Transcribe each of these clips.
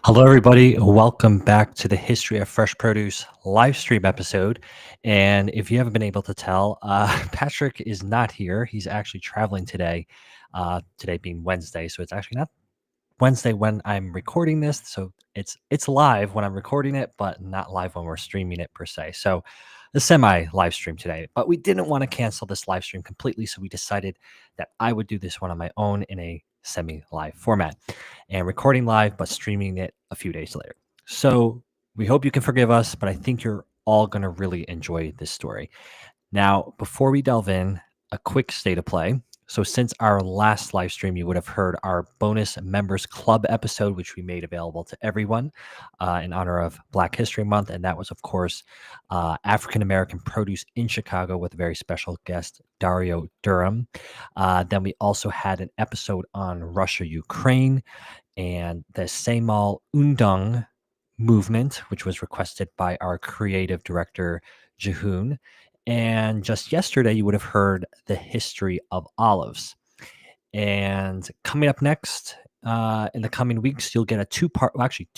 Hello, everybody. Welcome back to the History of Fresh Produce live stream episode. And if you haven't been able to tell, Patrick is not here. He's actually traveling today, today being Wednesday. So it's actually not Wednesday when I'm recording this. So it's live when I'm recording it, but not live when we're streaming it per se. So the semi live stream today. But we didn't want to cancel this live stream completely. So we decided that I would do this one on my own in a semi live format and recording live, but streaming it a few days later. So we hope you can forgive us, but I think you're all going to really enjoy this story. Now, before we delve in, a quick state of play. So, since our last live stream, you would have heard our bonus members club episode, which we made available to everyone in honor of Black History Month. And that was, of course, African American produce in Chicago with a very special guest, Dario Durham. Then we also had an episode on Russia, Ukraine, and the Seymal Undung movement, which was requested by our creative director, Jehoon. And just yesterday, you would have heard the history of olives. And coming up next, in the coming weeks, you'll get a two-part, well, actually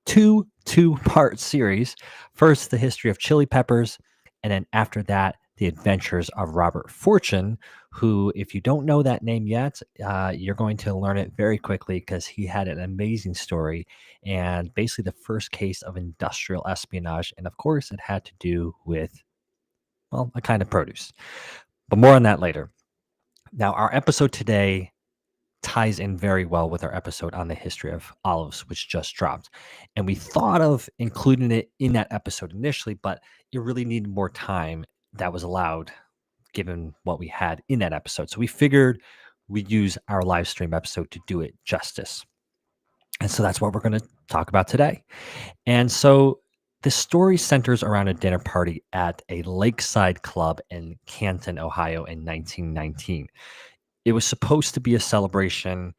two-part series. First, the history of chili peppers, and then after that, the adventures of Robert Fortune, who, if you don't know that name yet, you're going to learn it very quickly because he had an amazing story and basically the first case of industrial espionage. And of course, it had to do with, well, a kind of produce. But more on that later. Now, our episode today ties in very well with our episode on the history of olives, which just dropped. And we thought of including it in that episode initially, but it really needed more time that was allowed given what we had in that episode. So we figured we'd use our live stream episode to do it justice. And so that's what we're going to talk about today. And so the story centers around a dinner party at a Lakeside Club in Canton, Ohio in 1919. It was supposed to be a celebration,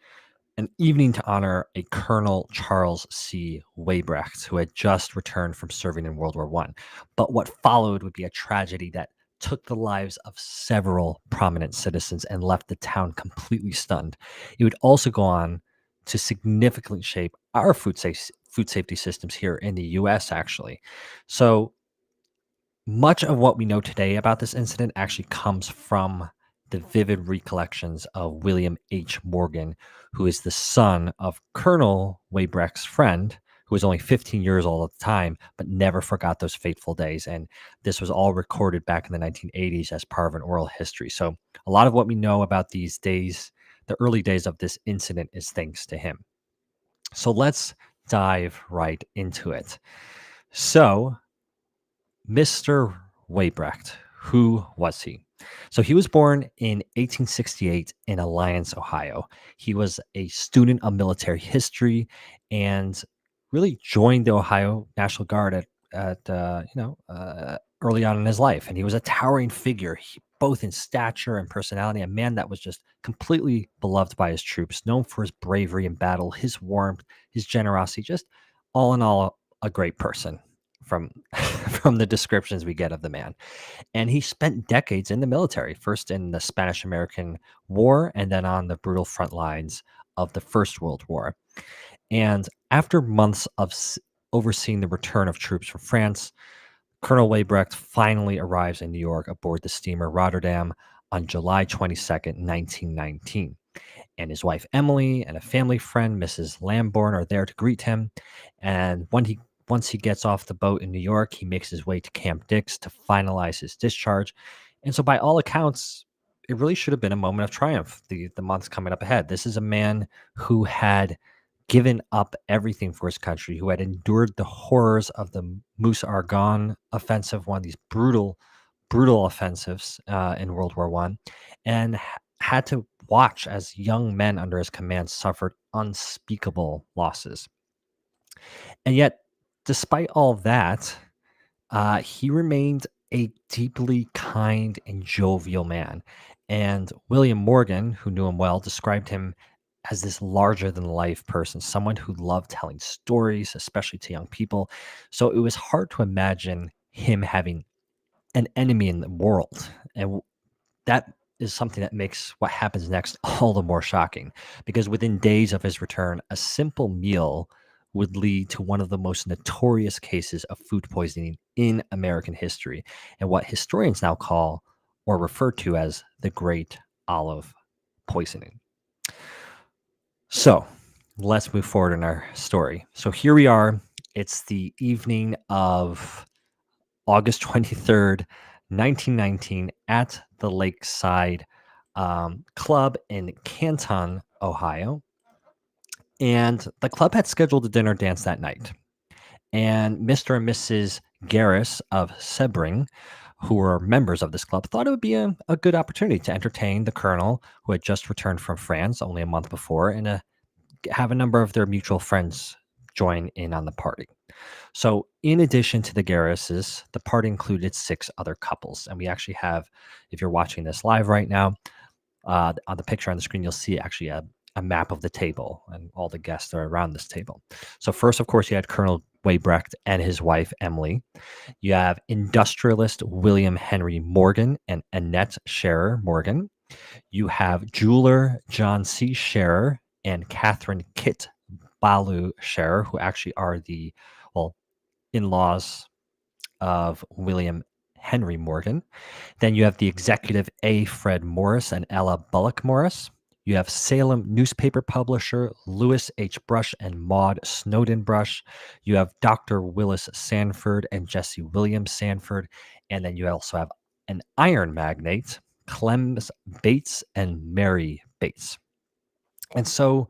an evening to honor a Colonel Charles C. Weybrecht, who had just returned from serving in World War I. But what followed would be a tragedy that took the lives of several prominent citizens and left the town completely stunned. It would also go on to significantly shape our food safety systems here in the US, actually. So much of what we know today about this incident actually comes from the vivid recollections of William H. Morgan, who is the son of Colonel Weybrecht's friend, who was only 15 years old at the time, but never forgot those fateful days. And this was all recorded back in the 1980s as part of an oral history. So a lot of what we know about these days, the early days of this incident, is thanks to him. So let's dive right into it. So, Mr. Weybrecht, who was he? So he was born in 1868 in Alliance, Ohio. He was a student of military history and really joined the Ohio National Guard at early on in his life. And he was a towering figure, both in stature and personality, a man that was just completely beloved by his troops, known for his bravery in battle, his warmth, his generosity, just all in all, a great person from from the descriptions we get of the man. And he spent decades in the military, first in the Spanish American War and then on the brutal front lines of the First World War. And after months of overseeing the return of troops from France, Colonel Weybrecht finally arrives in New York aboard the steamer Rotterdam on July 22nd, 1919. And his wife Emily and a family friend, Mrs. Lambourne, are there to greet him. And once he gets off the boat in New York, he makes his way to Camp Dix to finalize his discharge. And so, by all accounts, it really should have been a moment of triumph, the months coming up ahead. This is a man who had given up everything for his country, who had endured the horrors of the Moose Argonne offensive, one of these brutal offensives in World War I, and had to watch as young men under his command suffered unspeakable losses. And yet, despite all that, he remained a deeply kind and jovial man. And William Morgan, who knew him well, described him as this larger than life person, someone who loved telling stories, especially to young people. So it was hard to imagine him having an enemy in the world. And that is something that makes what happens next all the more shocking, because within days of his return, a simple meal would lead to one of the most notorious cases of food poisoning in American history, and what historians now call or refer to as the Great Olive Poisoning. So let's move forward in our story. So here we are. It's the evening of August 23rd, 1919, at the Lakeside Club in Canton, Ohio. And the club had scheduled a dinner dance that night. And Mr. and Mrs. Garris of Sebring, who were members of this club, thought it would be a good opportunity to entertain the colonel, who had just returned from France only a month before, and have a number of their mutual friends join in on the party. So, in addition to the Garrises, the party included 6 other couples. And we actually have, if you're watching this live right now, on the picture on the screen, you'll see actually a map of the table and all the guests that are around this table. So, first, of course, you had Colonel Weybrecht and his wife, Emily. You have industrialist William Henry Morgan and Annette Scherer Morgan. You have jeweler John C. Scherer and Catherine Kit Balu Scherer, who actually are the, well, in-laws of William Henry Morgan. Then you have the executive A. Fred Morris and Ella Bullock Morris. You have Salem newspaper publisher Lewis H. Brush and Maud Snowden Brush. You have Dr. Willis Sanford and Jesse Williams Sanford. And then you also have an iron magnate, Clems Bates and Mary Bates. And so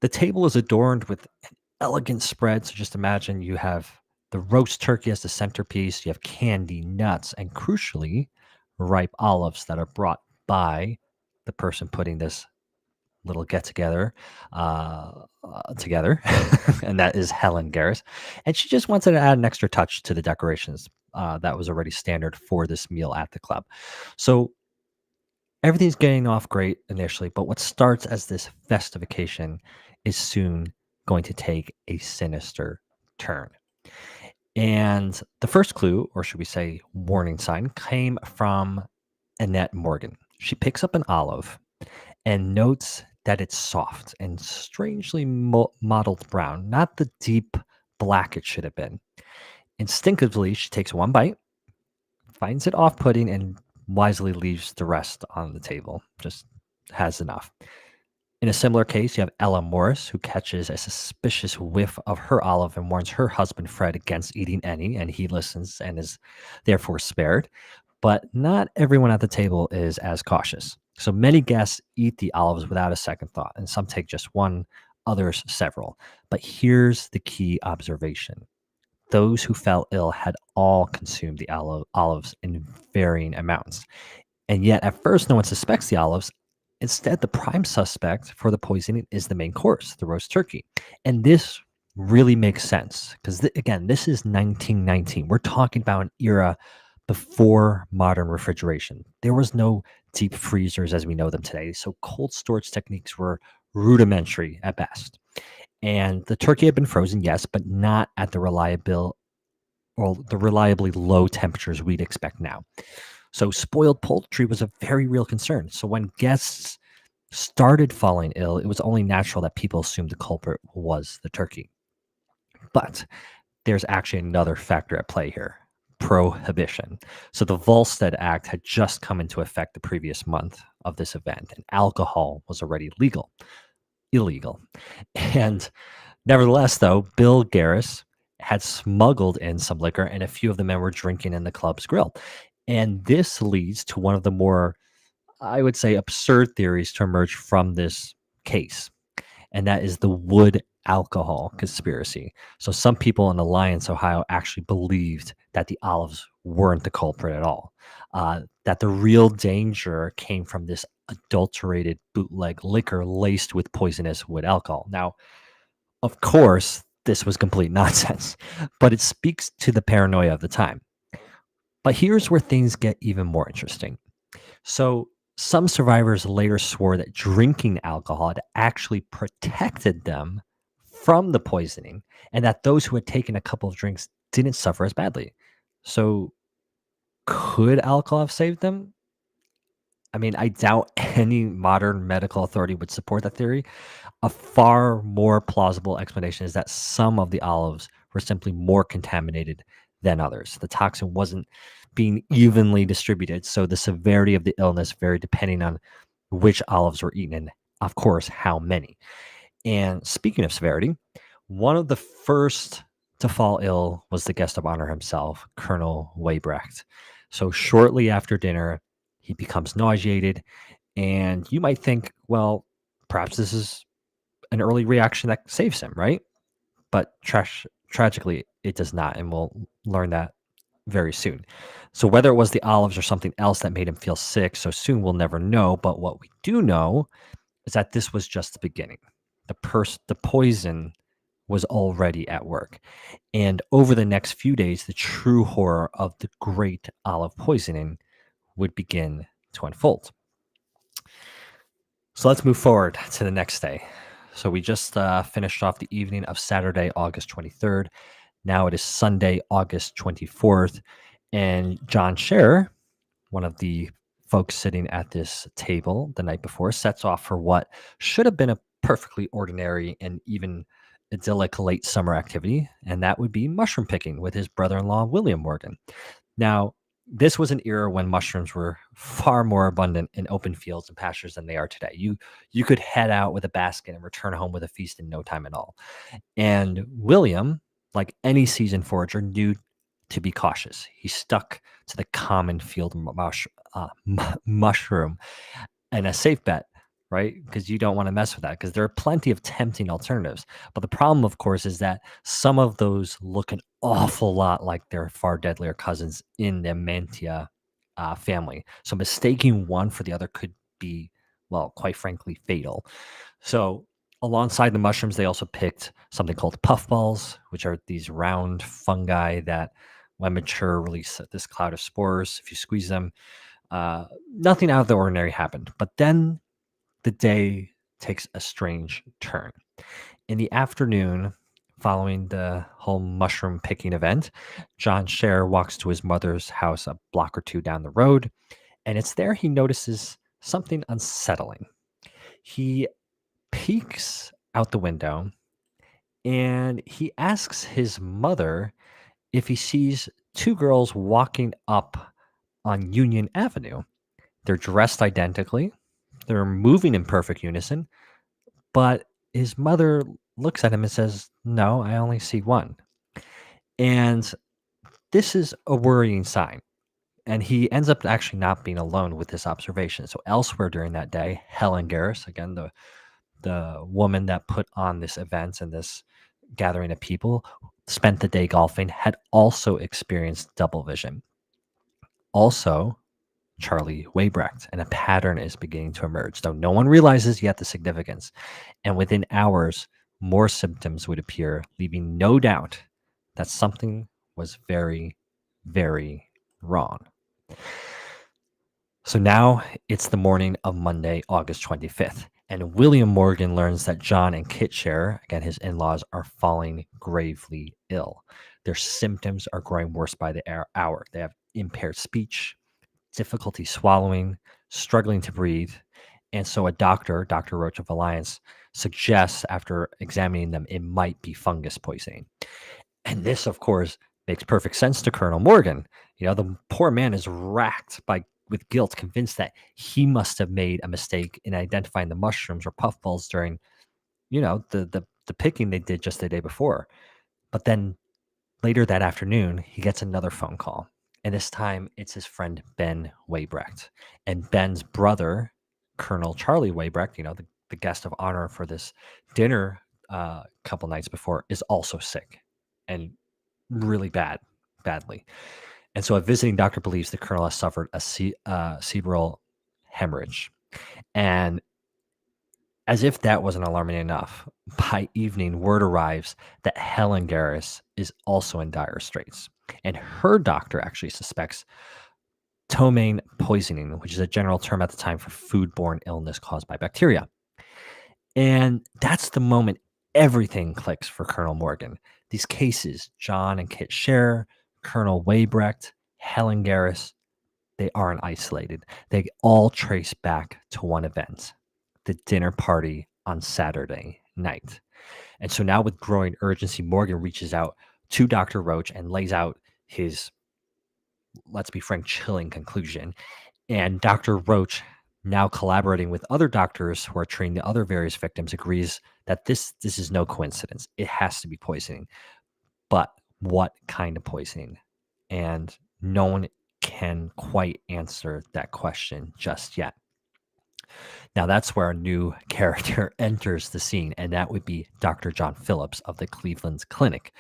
the table is adorned with an elegant spread. So just imagine you have the roast turkey as the centerpiece, you have candy, nuts, and crucially, ripe olives that are brought by the person putting this little get together together, and that is Helen Garris. And she just wanted to add an extra touch to the decorations that was already standard for this meal at the club. So everything's getting off great initially, but what starts as this festivication is soon going to take a sinister turn. And the first clue, or should we say warning sign, came from Annette Morgan. She picks up an olive and notes that it's soft and strangely mottled brown, not the deep black it should have been. Instinctively, she takes one bite, finds it off putting, and wisely leaves the rest on the table. Just has enough. In a similar case, you have Ella Morris, who catches a suspicious whiff of her olive and warns her husband Fred against eating any, and he listens and is therefore spared. But not everyone at the table is as cautious. So many guests eat the olives without a second thought, and some take just one, others several. But here's the key observation. Those who fell ill had all consumed the olives in varying amounts. And yet, at first, no one suspects the olives. Instead, the prime suspect for the poisoning is the main course, the roast turkey. And this really makes sense because, again, this is 1919. We're talking about an era before modern refrigeration. There was no deep freezers as we know them today. So cold storage techniques were rudimentary at best. And the turkey had been frozen, yes, but not at the reliably low temperatures we'd expect now. So spoiled poultry was a very real concern. So when guests started falling ill, it was only natural that people assumed the culprit was the turkey. But there's actually another factor at play here: prohibition. So the Volstead Act had just come into effect the previous month of this event, and alcohol was already illegal. And nevertheless, though, Bill Garris had smuggled in some liquor, and a few of the men were drinking in the club's grill. And this leads to one of the more, I would say, absurd theories to emerge from this case, and that is the wood alcohol conspiracy. So some people in Alliance, Ohio, actually believed that the olives weren't the culprit at all, that the real danger came from this adulterated bootleg liquor laced with poisonous wood alcohol. Now, of course, this was complete nonsense, but it speaks to the paranoia of the time. But here's where things get even more interesting. So, some survivors later swore that drinking alcohol had actually protected them from the poisoning, and that those who had taken a couple of drinks didn't suffer as badly. So, could alcohol have saved them? I mean, I doubt any modern medical authority would support that theory. A far more plausible explanation is that some of the olives were simply more contaminated than others. The toxin wasn't being evenly distributed, so the severity of the illness varied depending on which olives were eaten and, of course, how many. And speaking of severity, one of the first to fall ill was the guest of honor himself, Colonel Weybrecht. So shortly after dinner, he becomes nauseated, and you might think, well, perhaps this is an early reaction that saves him, right? But tragically, it does not, and we'll learn that very soon. So whether it was the olives or something else that made him feel sick so soon, we'll never know. But what we do know is that this was just the beginning. The poison was already at work. And over the next few days, the true horror of the great olive poisoning would begin to unfold. So let's move forward to the next day. So we just finished off the evening of Saturday, August 23rd. Now it is Sunday, August 24th. And John Scherer, one of the folks sitting at this table the night before, sets off for what should have been a perfectly ordinary and even idyllic late summer activity, and that would be mushroom picking with his brother-in-law, William Morgan. Now, this was an era when mushrooms were far more abundant in open fields and pastures than they are today. You could head out with a basket and return home with a feast in no time at all. And William, like any seasoned forager, knew to be cautious. He stuck to the common field mushroom and a safe bet, right? Because you don't want to mess with that because there are plenty of tempting alternatives. But the problem, of course, is that some of those look an awful lot like their far deadlier cousins in the Mantia family. So mistaking one for the other could be, well, quite frankly, fatal. So alongside the mushrooms, they also picked something called puffballs, which are these round fungi that, when mature, release this cloud of spores. If you squeeze them, nothing out of the ordinary happened. But then the day takes a strange turn. In the afternoon, following the whole mushroom picking event, John Scherer walks to his mother's house a block or two down the road, and it's there he notices something unsettling. He peeks out the window and he asks his mother if he sees two girls walking up on Union Avenue. They're dressed identically, they're moving in perfect unison, but his mother looks at him and says, "No, I only see one." And this is a worrying sign. And he ends up actually not being alone with this observation. So elsewhere during that day, Helen Garris, again, the woman that put on this event and this gathering of people, spent the day golfing, had also experienced double vision. Also, Charlie Weybrecht, and a pattern is beginning to emerge, though no one realizes yet the significance. And within hours, more symptoms would appear, leaving no doubt that something was very, very wrong. So now it's the morning of Monday, August 25th, and William Morgan learns that John and Kit Scherer, again his in-laws, are falling gravely ill. Their symptoms are growing worse by the hour. They have impaired speech, difficulty swallowing, struggling to breathe. And so a doctor, Dr. Roach of Alliance, suggests after examining them, it might be fungus poisoning. And this, of course, makes perfect sense to Colonel Morgan. You know, the poor man is racked with guilt, convinced that he must have made a mistake in identifying the mushrooms or puffballs during, the picking they did just the day before. But then later that afternoon, he gets another phone call. And this time it's his friend Ben Weybrecht. And Ben's brother, Colonel Charlie Weybrecht, the guest of honor for this dinner a couple nights before, is also sick and really badly. And so a visiting doctor believes the colonel has suffered a cerebral hemorrhage. And as if that wasn't alarming enough, by evening, word arrives that Helen Garris is also in dire straits. And her doctor actually suspects ptomaine poisoning, which is a general term at the time for foodborne illness caused by bacteria. And that's the moment everything clicks for Colonel Morgan. These cases, John and Kit Scherer, Colonel Weybrecht, Helen Garris, they aren't isolated. They all trace back to one event, the dinner party on Saturday night. And so now, with growing urgency, Morgan reaches out to Dr. Roach and lays out his, let's be frank, chilling conclusion. And Dr. Roach, now collaborating with other doctors who are treating the other various victims, agrees that this is no coincidence. It has to be poisoning. But what kind of poisoning? And no one can quite answer that question just yet. Now, that's where a new character enters the scene, and that would be Dr. John Phillips of the Cleveland's Clinic.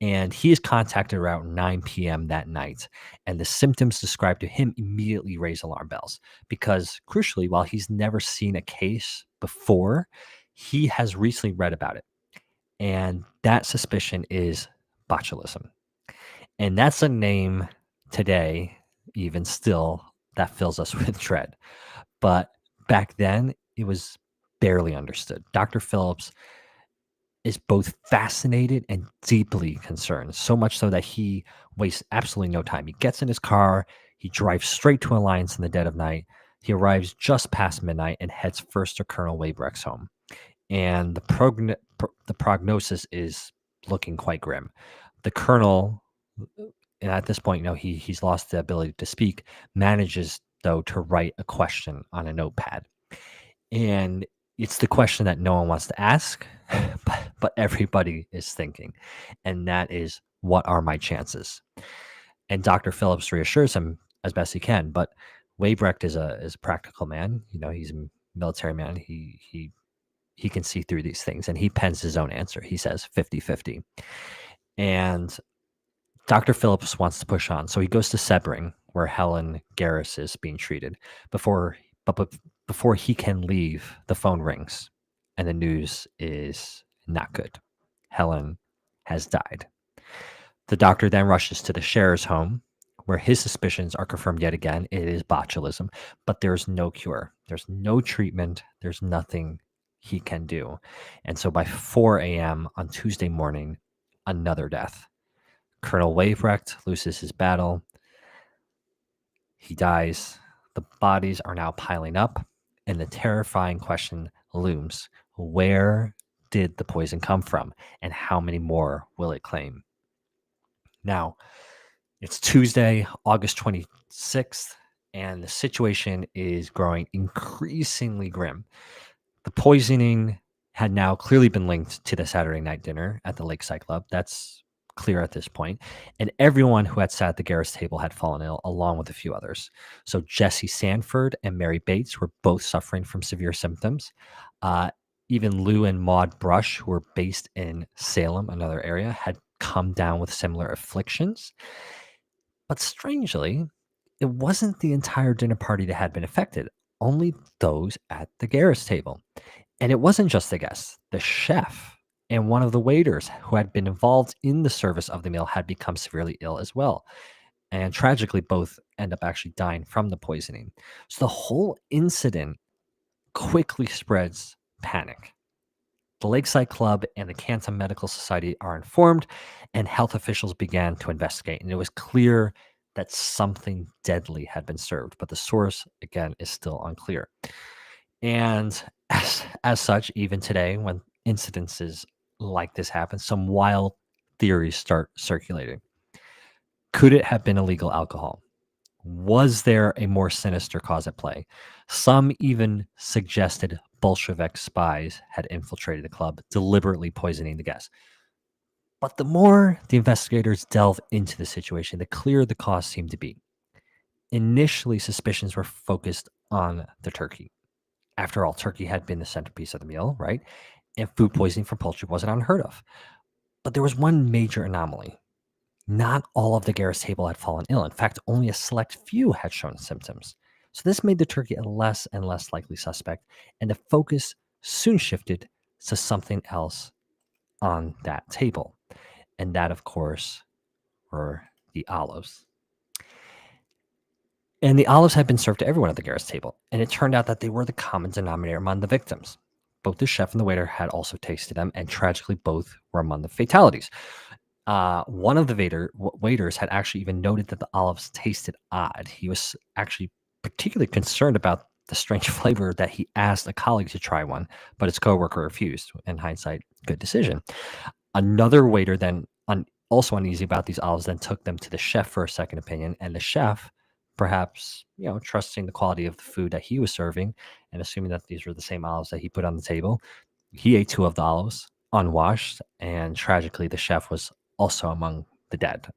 And he is contacted around 9 p.m. that night, and the symptoms described to him immediately raise alarm bells because, crucially, while he's never seen a case before, he has recently read about it. And that suspicion is botulism. And that's a name today, even still, that fills us with dread. But back then, it was barely understood. Dr. Phillips is both fascinated and deeply concerned, so much so that he wastes absolutely no time. He gets in his car, he drives straight to Alliance in the dead of night. He arrives just past midnight and heads first to Colonel Weybrecht's home. And the prognosis is looking quite grim. The colonel, and at this point, he's lost the ability to speak, manages though to write a question on a notepad. And it's the question that no one wants to ask, but everybody is thinking. And that is, what are my chances? And Dr. Phillips reassures him as best he can. But Weybrecht is a practical man. He's a military man. He can see through these things. And he pens his own answer. He says 50-50. And Dr. Phillips wants to push on. So he goes to Sebring, where Helen Garris is being treated. But before he can leave, the phone rings, and the news is not good. Helen has died. The doctor then rushes to the Scherer's home, where his suspicions are confirmed yet again. It is botulism, but there's no cure. There's no treatment. There's nothing he can do. And so by 4 a.m. on Tuesday morning, another death. Colonel Weybrecht loses his battle. He dies. The bodies are now piling up, and the terrifying question looms: where did the poison come from, and how many more will it claim? Now, it's Tuesday, August 26th, and the situation is growing increasingly grim. The poisoning had now clearly been linked to the Saturday night dinner at the Lakeside Club. That's clear at this point. And everyone who had sat at the Garris table had fallen ill, along with a few others. So Jesse Sanford and Mary Bates were both suffering from severe symptoms. Even Lou and Maud Brush, who were based in Salem, another area, had come down with similar afflictions. But strangely, it wasn't the entire dinner party that had been affected, only those at the Garris table. And it wasn't just the guests. The chef and one of the waiters who had been involved in the service of the meal had become severely ill as well. And tragically, both end up actually dying from the poisoning. So the whole incident quickly spreads panic. The Lakeside Club and the Canton Medical Society are informed, and health officials began to investigate. And it was clear that something deadly had been served, but the source, again, is still unclear. And as such, even today, when incidences like this happen, some wild theories start circulating. Could it have been illegal alcohol? Was there a more sinister cause at play? Some even suggested Bolshevik spies had infiltrated the club, deliberately poisoning the guests. But the more the investigators delve into the situation, the clearer the cause seemed to be. Initially, suspicions were focused on the turkey. After all, turkey had been the centerpiece of the meal, right? And food poisoning from poultry wasn't unheard of. But there was one major anomaly. Not all of the Garris table had fallen ill. In fact, only a select few had shown symptoms. So this made the turkey a less and less likely suspect, and the focus soon shifted to something else on that table. And that, of course, were the olives. And the olives had been served to everyone at the Garris table, and it turned out that they were the common denominator among the victims. Both the chef and the waiter had also tasted them, and tragically both were among the fatalities. One of the waiters had actually even noted that the olives tasted odd. He was actually particularly concerned about the strange flavor that he asked a colleague to try one, but his coworker refused. In hindsight, good decision. Another waiter then, also uneasy about these olives, then took them to the chef for a second opinion, and the chef, perhaps trusting the quality of the food that he was serving and assuming that these were the same olives that he put on the table, he ate two of the olives unwashed, and tragically, the chef was also among the dead.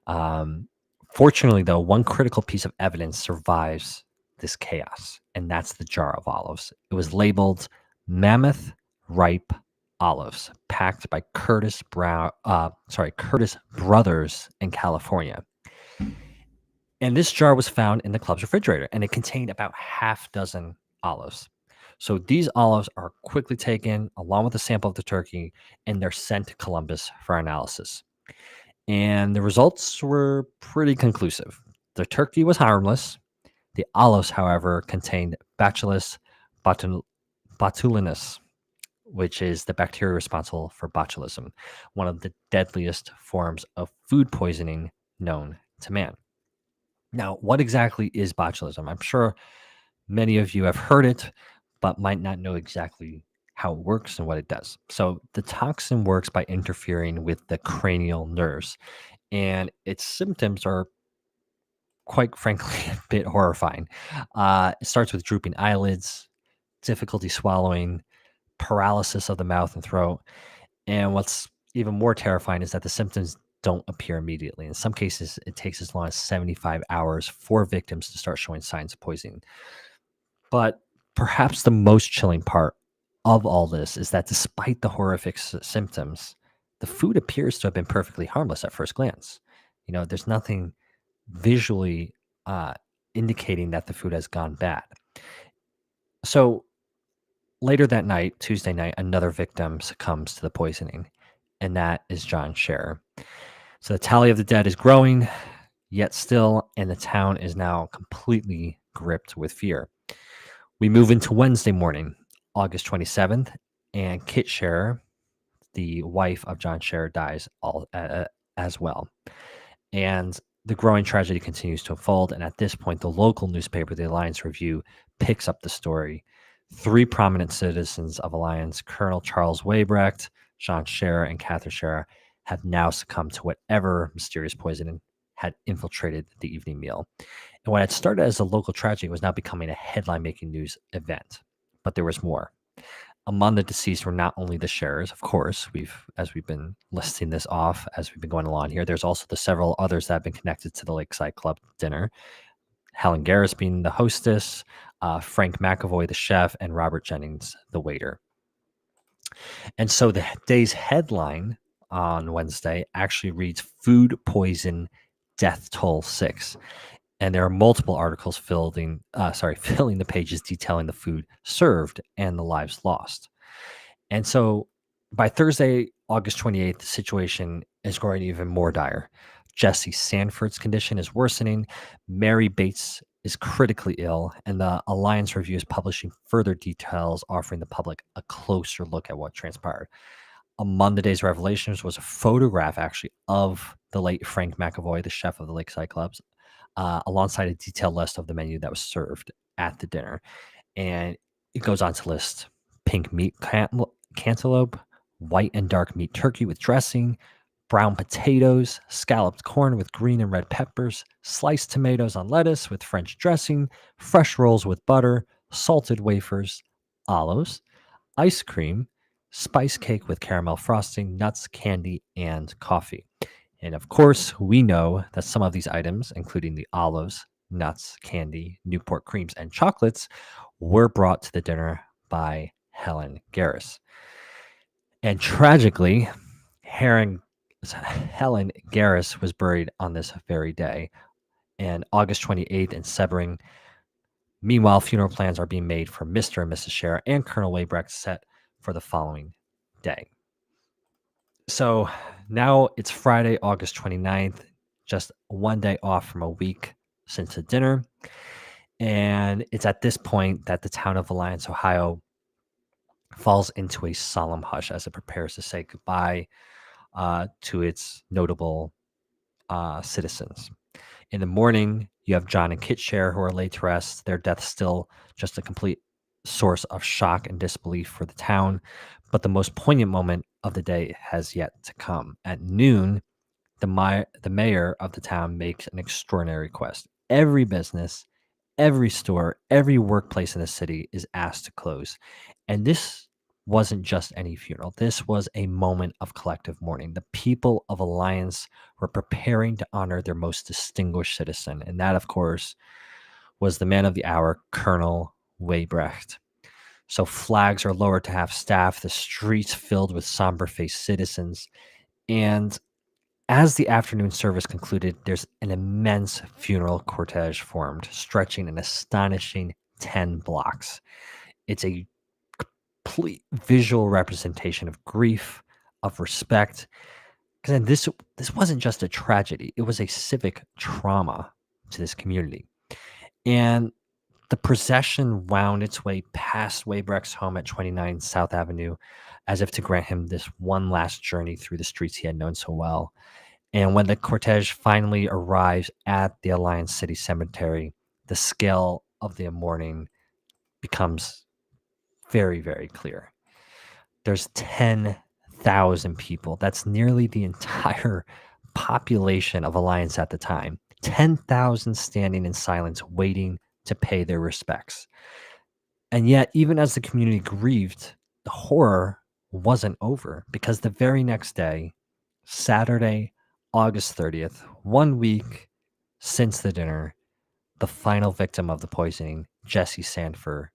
Um, Fortunately, though, one critical piece of evidence survives this chaos, and that's the jar of olives. It was labeled Mammoth Ripe Olives, packed by Curtis Brothers in California. And this jar was found in the club's refrigerator, and it contained about half dozen olives. So these olives are quickly taken along with a sample of the turkey, and they're sent to Columbus for analysis. And the results were pretty conclusive. The turkey was harmless. The olives, however, contained Bacillus botulinus, which is the bacteria responsible for botulism, one of the deadliest forms of food poisoning known to man. Now, what exactly is botulism? I'm sure many of you have heard it, but might not know exactly how it works and what it does. So, the toxin works by interfering with the cranial nerves, and its symptoms are quite frankly a bit horrifying. It starts with drooping eyelids, difficulty swallowing, paralysis of the mouth and throat. And what's even more terrifying is that the symptoms don't appear immediately. In some cases, it takes as long as 75 hours for victims to start showing signs of poisoning. But perhaps the most chilling part of all this is that despite the horrific symptoms, the food appears to have been perfectly harmless at first glance. There's nothing visually uh, indicating that the food has gone bad. So later that night, Tuesday night, another victim succumbs to the poisoning, and that is John Scherer. So the tally of the dead is growing, yet still, and the town is now completely gripped with fear. We move into Wednesday morning, August 27th, and Kit Scherer, the wife of John Scherer, dies as well. And the growing tragedy continues to unfold. And at this point, the local newspaper, the Alliance Review, picks up the story. Three prominent citizens of Alliance, Colonel Charles Weybrecht, John Scherer, and Catherine Scherer, have now succumbed to whatever mysterious poisoning had infiltrated the evening meal. And what had started as a local tragedy was now becoming a headline making news event. But there was more. Among the deceased were not only the Scherers, of course, as we've been listing this off as we've been going along here. There's also the several others that have been connected to the Lakeside Club dinner. Helen Garris being the hostess, Frank McAvoy, the chef, and Robert Jennings, the waiter. And so the day's headline on Wednesday actually reads Food Poison Death Toll 6. And there are multiple articles filling the pages detailing the food served and the lives lost. And so by Thursday, August 28th, the situation is growing even more dire. Jesse Sanford's condition is worsening. Mary Bates is critically ill, and the Alliance Review is publishing further details, offering the public a closer look at what transpired. Among the day's revelations was a photograph, actually, of the late Frank McAvoy, the chef of the Lakeside Clubs, alongside a detailed list of the menu that was served at the dinner. And it goes on to list pink meat cantaloupe, white and dark meat turkey with dressing, brown potatoes, scalloped corn with green and red peppers, sliced tomatoes on lettuce with French dressing, fresh rolls with butter, salted wafers, olives, ice cream, spice cake with caramel frosting, nuts, candy, and coffee. And of course, we know that some of these items, including the olives, nuts, candy, Newport creams, and chocolates, were brought to the dinner by Helen Garris. And tragically, Helen Garris was buried on this very day, and August 28th in Sebring. Meanwhile, funeral plans are being made for Mr. and Mrs. Scherer and Colonel Weybrecht set for the following day. So now it's Friday, August 29th, just one day off from a week since the dinner. And it's at this point that the town of Alliance, Ohio falls into a solemn hush as it prepares to say goodbye. to its notable citizens. In the morning, you have John and Kit Share who are laid to rest, their death still just a complete source of shock and disbelief for the town. But the most poignant moment of the day has yet to come. At noon, the mayor of the town makes an extraordinary request. Every business, every store, every workplace in the city is asked to close. And this wasn't just any funeral. This was a moment of collective mourning. The people of Alliance were preparing to honor their most distinguished citizen. And that, of course, was the man of the hour, Colonel Weybrecht. So flags are lowered to half staff, the streets filled with somber faced citizens. And as the afternoon service concluded, there's an immense funeral cortege formed, stretching an astonishing 10 blocks. It's a complete visual representation of grief, of respect. Because this wasn't just a tragedy; it was a civic trauma to this community. And the procession wound its way past Weybrecht's home at 29 South Avenue, as if to grant him this one last journey through the streets he had known so well. And when the cortege finally arrives at the Alliance City Cemetery, the scale of the mourning becomes very, very clear. There's 10,000 people. That's nearly the entire population of Alliance at the time. 10,000 standing in silence, waiting to pay their respects. And yet, even as the community grieved, the horror wasn't over because the very next day, Saturday, August 30th, 1 week since the dinner, the final victim of the poisoning, Jessie Sanford,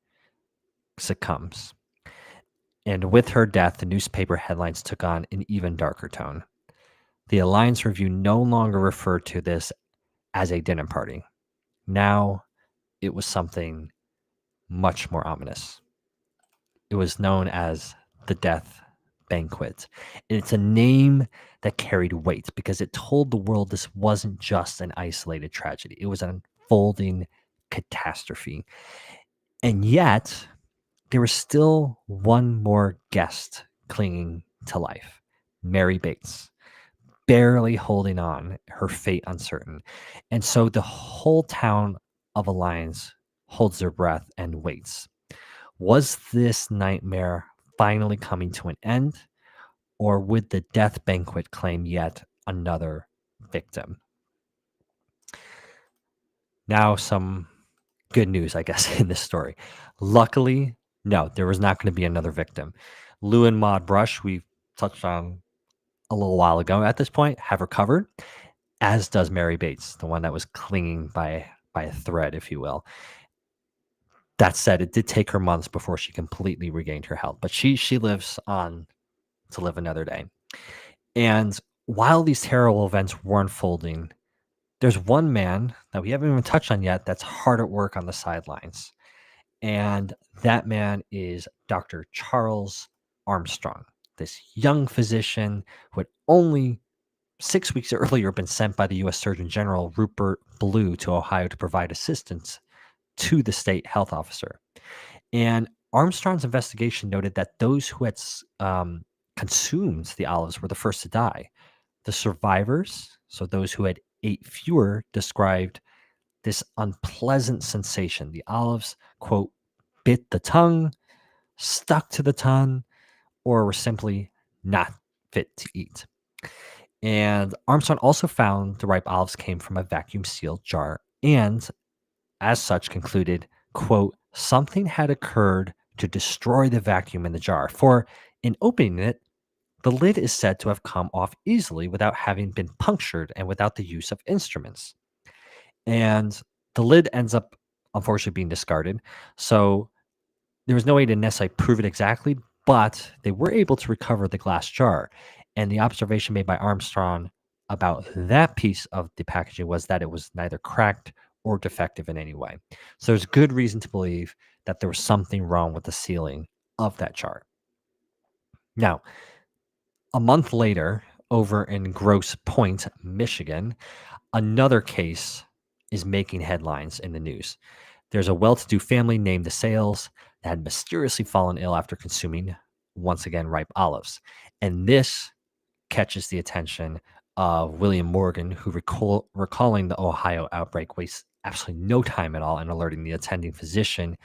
succumbs. And with her death, the newspaper headlines took on an even darker tone. The Alliance Review no longer referred to this as a dinner party. Now it was something much more ominous. It was known as the Death Banquet. And it's a name that carried weight because it told the world this wasn't just an isolated tragedy. It was an unfolding catastrophe. And yet, there was still one more guest clinging to life, Mary Bates, barely holding on, her fate uncertain. And so the whole town of Alliance holds their breath and waits. Was this nightmare finally coming to an end, or would the death banquet claim yet another victim? Now, some good news, I guess, in this story. Luckily, no, there was not going to be another victim. Lou and Maud Brush, we touched on a little while ago at this point, have recovered, as does Mary Bates, the one that was clinging by a thread, if you will. That said, it did take her months before she completely regained her health, but she lives on to live another day. And while these terrible events were unfolding, there's one man that we haven't even touched on yet that's hard at work on the sidelines. And that man is Dr. Charles Armstrong, this young physician who had only 6 weeks earlier been sent by the U.S. Surgeon General Rupert Blue to Ohio to provide assistance to the state health officer. And Armstrong's investigation noted that those who had consumed the olives were the first to die. The survivors, so those who had ate fewer, described this unpleasant sensation. The olives, quote, bit the tongue, stuck to the tongue, or were simply not fit to eat. And Armstrong also found the ripe olives came from a vacuum sealed jar and, as such, concluded, quote, something had occurred to destroy the vacuum in the jar. For in opening it, the lid is said to have come off easily without having been punctured and without the use of instruments. And the lid ends up, unfortunately, being discarded. So there was no way to necessarily prove it exactly, but they were able to recover the glass jar. And the observation made by Armstrong about that piece of the packaging was that it was neither cracked or defective in any way. So there's good reason to believe that there was something wrong with the sealing of that jar. Now, a month later, over in Grosse Pointe, Michigan, another case is making headlines in the news. There's a well-to-do family named the Sales that had mysteriously fallen ill after consuming, once again, ripe olives. And this catches the attention of William Morgan, who recalling the Ohio outbreak wastes absolutely no time at all in alerting the attending physician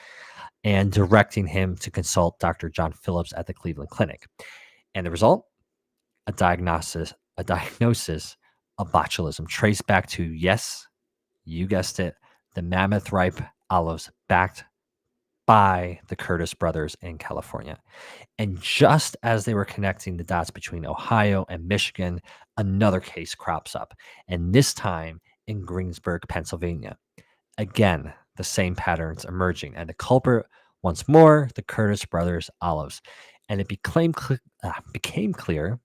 and directing him to consult Dr. John Phillips at the Cleveland Clinic. And the result? A diagnosis of botulism traced back to, yes, you guessed it, the mammoth ripe olives backed by the Curtis brothers in California. And just as they were connecting the dots between Ohio and Michigan, another case crops up, and this time in Greensburg, Pennsylvania. Again, the same patterns emerging, and the culprit, once more, the Curtis brothers' olives. And it became clear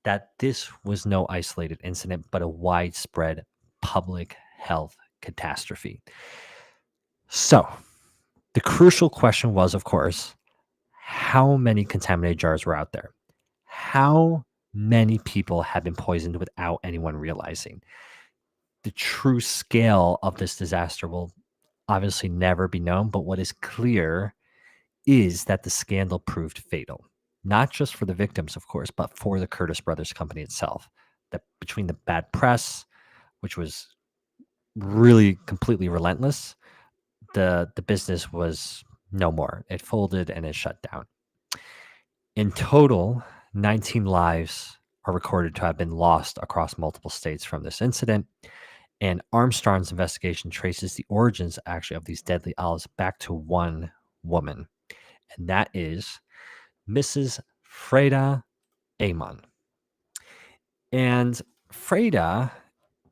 that this was no isolated incident, but a widespread public health catastrophe. So, the crucial question was, of course, how many contaminated jars were out there? How many people had been poisoned without anyone realizing? The true scale of this disaster will obviously never be known, but what is clear is that the scandal proved fatal, not just for the victims, of course, but for the Curtis Brothers Company itself. That between the bad press, which was really completely relentless, the business was no more. It folded and it shut down. In total, 19 lives are recorded to have been lost across multiple states from this incident. And Armstrong's investigation traces the origins actually of these deadly olives back to one woman, and that is Mrs. Freda Amon. And Freda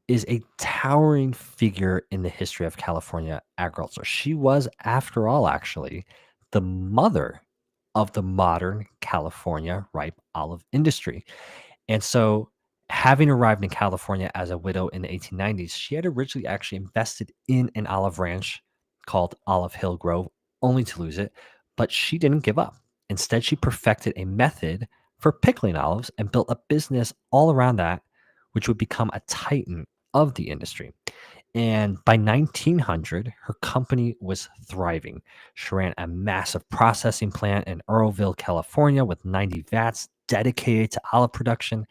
is a towering figure in the history of California agriculture. She was, after all, actually, the mother of the modern California ripe olive industry. And so, having arrived in California as a widow in the 1890s, she had originally actually invested in an olive ranch called Olive Hill Grove, only to lose it. But she didn't give up. Instead, she perfected a method for pickling olives and built a business all around that, which would become a titan of the industry. And by 1900, her company was thriving. She ran a massive processing plant in Earlville, California, with 90 vats dedicated to olive production.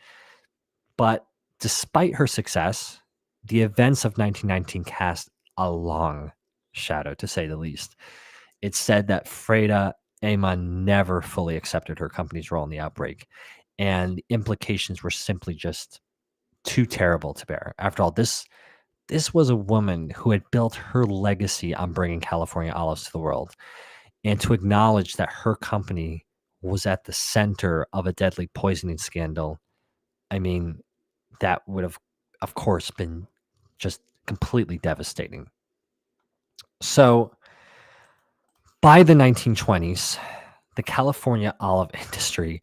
But despite her success, the events of 1919 cast a long shadow, to say the least. It's said that Freda Amon never fully accepted her company's role in the outbreak, and the implications were simply just too terrible to bear. After all, this was a woman who had built her legacy on bringing California olives to the world, and to acknowledge that her company was at the center of a deadly poisoning scandal, I mean, that would have, of course, been just completely devastating. So, by the 1920s, the California olive industry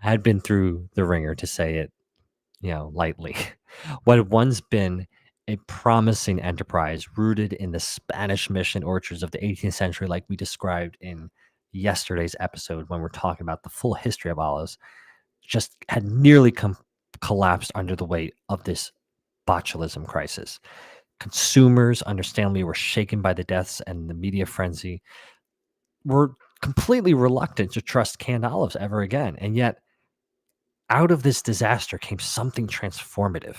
had been through the ringer, to say it, lightly. What had once been a promising enterprise rooted in the Spanish mission orchards of the 18th century, like we described in yesterday's episode when we're talking about the full history of olives, just had nearly collapsed under the weight of this botulism crisis. Consumers, understandably, were shaken by the deaths, and the media frenzy were completely reluctant to trust canned olives ever again. And yet, out of this disaster came something transformative: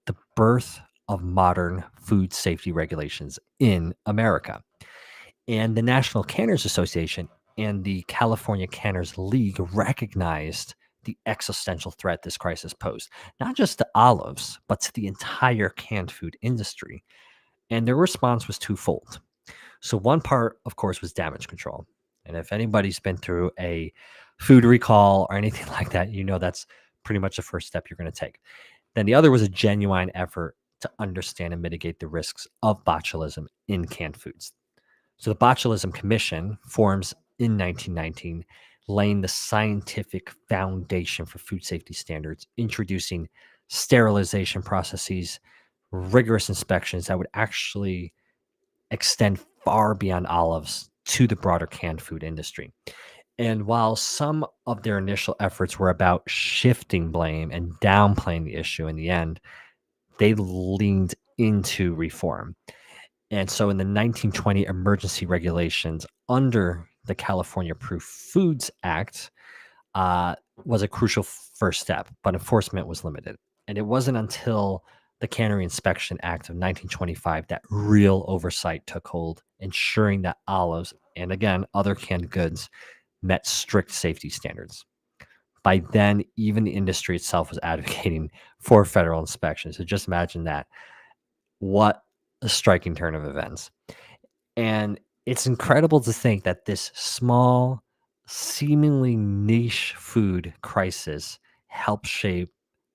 the birth of modern food safety regulations in America. And the National Canners Association and the California Canners League recognized the existential threat this crisis posed, not just to olives, but to the entire canned food industry. And their response was twofold. So, one part, of course, was damage control. And if anybody's been through a food recall or anything like that, that's pretty much the first step you're going to take. Then the other was a genuine effort to understand and mitigate the risks of botulism in canned foods. So the Botulism Commission forms in 1919, laying the scientific foundation for food safety standards, introducing sterilization processes, rigorous inspections that would actually extend far beyond olives to the broader canned food industry. And while some of their initial efforts were about shifting blame and downplaying the issue, in the end, they leaned into reform. And so in the 1920 emergency regulations under the California Proof Foods Act, uh, was a crucial first step, but enforcement was limited. And it wasn't until the Cannery Inspection Act of 1925 that real oversight took hold, ensuring that olives and again other canned goods met strict safety standards. By then, even the industry itself was advocating for federal inspection. So just imagine that. What a striking turn of events. And it's incredible to think that this small, seemingly niche food crisis helped shape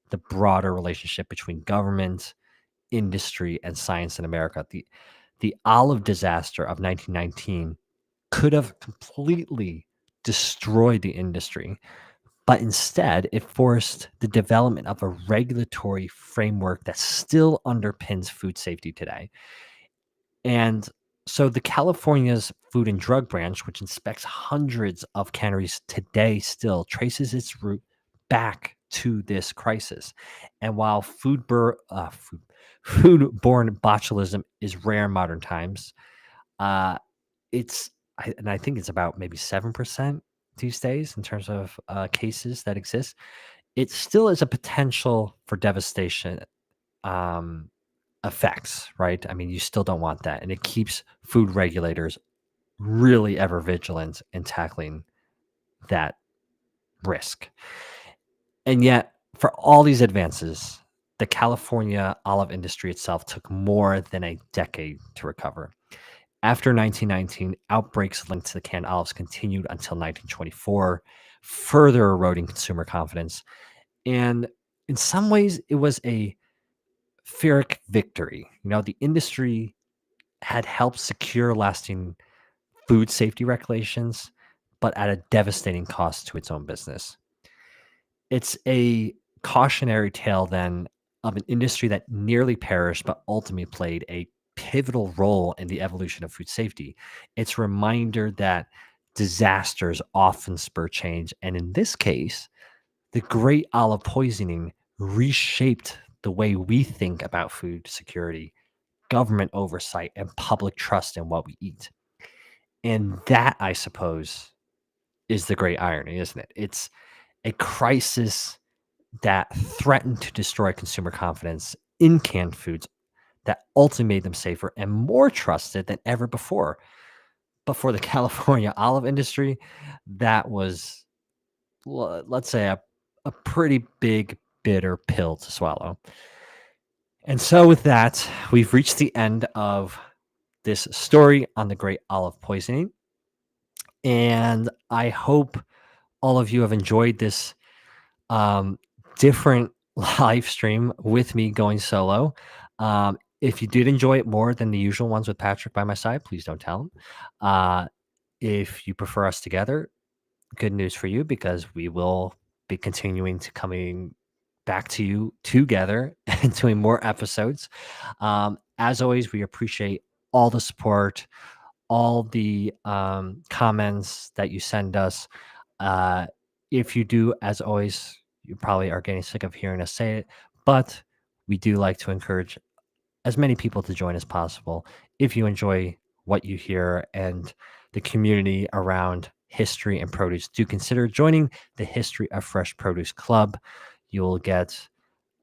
the broader relationship between government, industry, and science in America. The olive disaster of 1919 could have completely destroyed the industry, but instead it forced the development of a regulatory framework that still underpins food safety today. And so the California's Food and Drug Branch, which inspects hundreds of canneries today, still traces its root back to this crisis. And while foodborne botulism is rare in modern times, uh, and I think it's about maybe 7% these days in terms of cases that exist. It still is a potential for devastation. Um, Effects, right? I mean, you still don't want that. And it keeps food regulators really ever vigilant in tackling that risk. And yet, for all these advances, the California olive industry itself took more than a decade to recover. After 1919, outbreaks linked to the canned olives continued until 1924, further eroding consumer confidence. And in some ways, it was a Pyrrhic victory. The industry had helped secure lasting food safety regulations, but at a devastating cost to its own business. It's a cautionary tale then of an industry that nearly perished, but ultimately played a pivotal role in the evolution of food safety. It's a reminder that disasters often spur change. And in this case, the great olive poisoning reshaped the way we think about food security, government oversight, and public trust in what we eat. And that, I suppose, is the great irony, isn't it? It's a crisis that threatened to destroy consumer confidence in canned foods that ultimately made them safer and more trusted than ever before. But for the California olive industry, that was, let's say, a pretty big, bitter pill to swallow. And so, with that, we've reached the end of this story on the great olive poisoning. And I hope all of you have enjoyed this um, different live stream with me going solo. If you did enjoy it more than the usual ones with Patrick by my side, please don't tell him. Uh, if you prefer us together, good news for you because we will be continuing to coming back to you together and doing more episodes. As always, we appreciate all the support, all the comments that you send us. Uh, if you do, as always, you probably are getting sick of hearing us say it, but we do like to encourage as many people to join as possible. If you enjoy what you hear and the community around history and produce, do consider joining the History of Fresh Produce Club. You'll get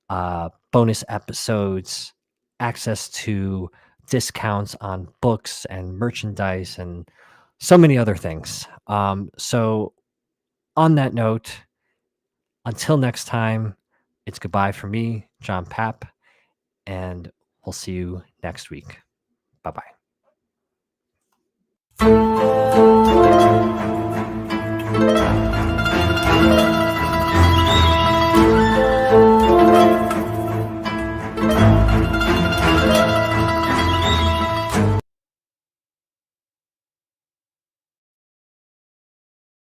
bonus episodes, access to discounts on books and merchandise, and so many other things. So, on that note, until next time, it's goodbye for me, John Papp, and we'll see you next week. Bye bye.